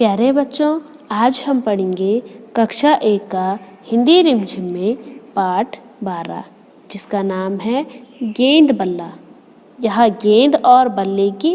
प्यारे बच्चों, आज हम पढ़ेंगे कक्षा 1 का हिंदी रिमझिम में पाठ 12, जिसका नाम है गेंद बल्ला। यह गेंद और बल्ले की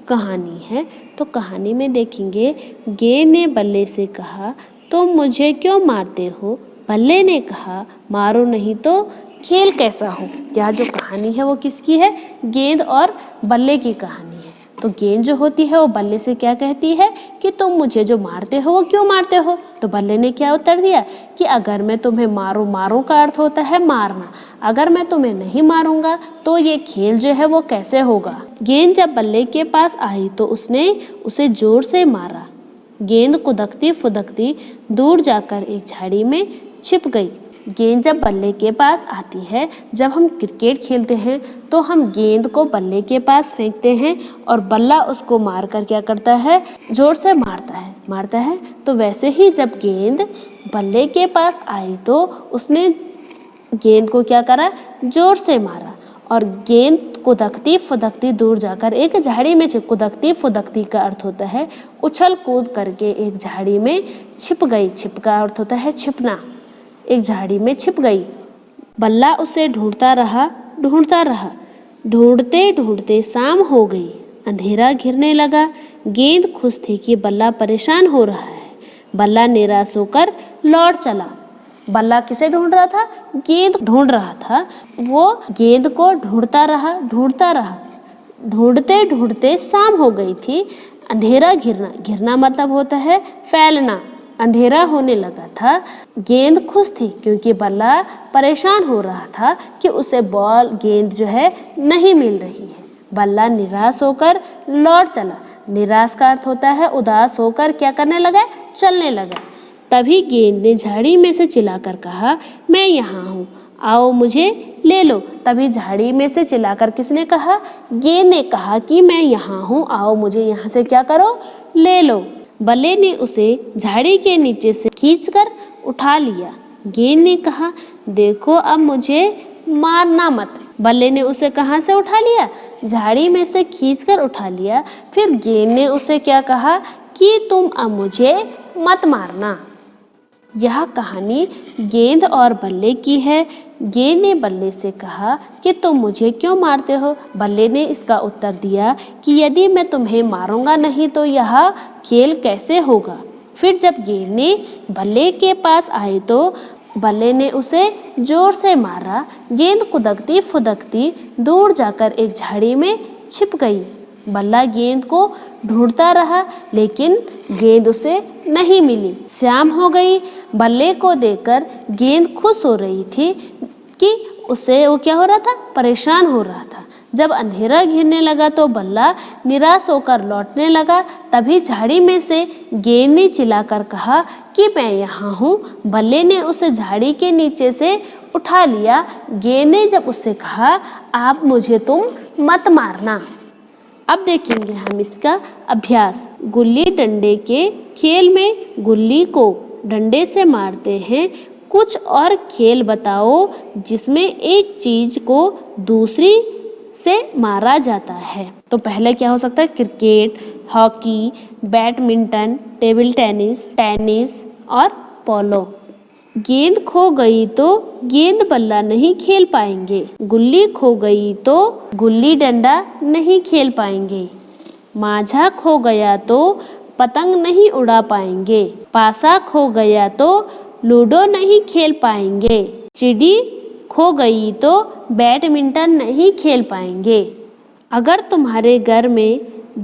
कहानी है। तो कहानी में देखेंगे, गेंद ने बल्ले से कहा, तुम मुझे क्यों मारते हो? बल्ले ने कहा, मारो नहीं तो खेल कैसा हो। यह जो कहानी है वो किसकी है? गेंद और बल्ले की कहानी है। तो गेंद जो होती है वो बल्ले से क्या कहती है कि तुम मुझे जो मारते हो वो क्यों मारते हो? तो बल्ले ने क्या उत्तर दिया कि अगर मैं तुम्हें मारूं, मारूं का अर्थ होता है मारना, अगर मैं तुम्हें नहीं मारूंगा तो ये खेल जो है वो कैसे होगा। गेंद जब बल्ले के पास आई तो उसने उसे जोर से मारा। गेंद कुदकती फुदकती दूर जाकर एक झाड़ी में छिप गई। गेंद जब बल्ले के पास आती है, जब हम क्रिकेट खेलते हैं तो हम गेंद को बल्ले के पास फेंकते हैं और बल्ला उसको मारकर क्या करता है? जोर से मारता है। तो वैसे ही जब गेंद बल्ले के पास आई तो उसने गेंद को क्या करा? जोर से मारा और गेंद कुदकती फुदकती दूर जाकर एक झाड़ी में कुदकती फुदकती का अर्थ होता है उछल कूद करके एक झाड़ी में छिप गई। छिप का अर्थ होता है छिपना। एक झाड़ी में छिप गई। बल्ला उसे ढूंढता रहा। ढूंढते ढूंढते शाम हो गई। अंधेरा घिरने लगा। गेंद खुश थी कि बल्ला परेशान हो रहा है। बल्ला निराश होकर लौट चला। बल्ला किसे ढूंढ रहा था? गेंद ढूंढ रहा था। वो गेंद को ढूंढता रहा। ढूंढते ढूंढते शाम हो गई थी। अंधेरा घिरना मतलब होता है फैलना। अंधेरा होने लगा था। गेंद खुश थी क्योंकि बल्ला परेशान हो रहा था कि उसे गेंद जो है नहीं मिल रही है। बल्ला निराश होकर लौट चला। निराश का अर्थ होता है उदास होकर क्या करने लगा? चलने लगा। तभी गेंद ने झाड़ी में से चिल्लाकर कहा, मैं यहाँ हूँ, आओ मुझे ले लो। तभी झाड़ी में से चिल्लाकर किसने कहा? गेंद ने कहा कि मैं यहाँ हूँ, आओ मुझे यहाँ से क्या करो? ले लो। बल्ले ने उसे झाड़ी के नीचे से खींचकर उठा लिया। गेंद ने कहा, देखो अब मुझे मारना मत। बल्ले ने उसे कहाँ से उठा लिया? झाड़ी में से खींचकर उठा लिया। फिर गेंद ने उसे क्या कहा कि तुम अब मुझे मत मारना। यह कहानी गेंद और बल्ले की है। गेंद ने बल्ले से कहा कि तुम मुझे क्यों मारते हो? बल्ले ने इसका उत्तर दिया कि यदि मैं तुम्हें मारूंगा नहीं तो यह खेल कैसे होगा। फिर जब गेंद ने बल्ले के पास आई तो बल्ले ने उसे जोर से मारा। गेंद कुदकती फुदकती दूर जाकर एक झाड़ी में छिप गई। बल्ला गेंद को ढूंढता रहा लेकिन गेंद उसे नहीं मिली। शाम हो गई। बल्ले को देखकर गेंद खुश हो रही थी कि उसे वो क्या हो रहा था? परेशान हो रहा था। जब अंधेरा घिरने लगा तो बल्ला निराश होकर लौटने लगा। तभी झाड़ी में से गेंद ने चिल्लाकर कहा कि मैं यहाँ हूँ। बल्ले ने उसे झाड़ी के नीचे से उठा लिया। गेंद ने जब उससे कहा, आप मुझे तुम मत मारना। अब देखेंगे हम इसका अभ्यास। गुल्ली डंडे के खेल में गुल्ली को डंडे से मारते हैं। कुछ और खेल बताओ जिसमें एक चीज को दूसरी से मारा जाता है। तो पहले क्या हो सकता है? Cricket, hockey, badminton, table tennis और पोलो। गेंद खो गई तो गेंद बल्ला नहीं खेल पाएंगे। गुल्ली खो गई तो गुल्ली डंडा नहीं खेल पाएंगे। माझा खो गया तो पतंग नहीं उड़ा पाएंगे। पासा खो गया तो लूडो नहीं खेल पाएंगे। चिड़ी खो गई तो बैडमिंटन नहीं खेल पाएंगे। अगर तुम्हारे घर में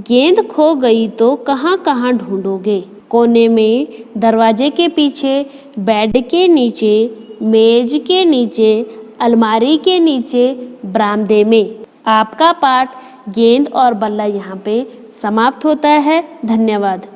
गेंद खो गई तो कहाँ कहाँ ढूंढोगे? कोने में, दरवाजे के पीछे, बेड के नीचे, मेज के नीचे, अलमारी के नीचे, बरामदे में। आपका पाठ गेंद और बल्ला यहाँ पे समाप्त होता है। धन्यवाद।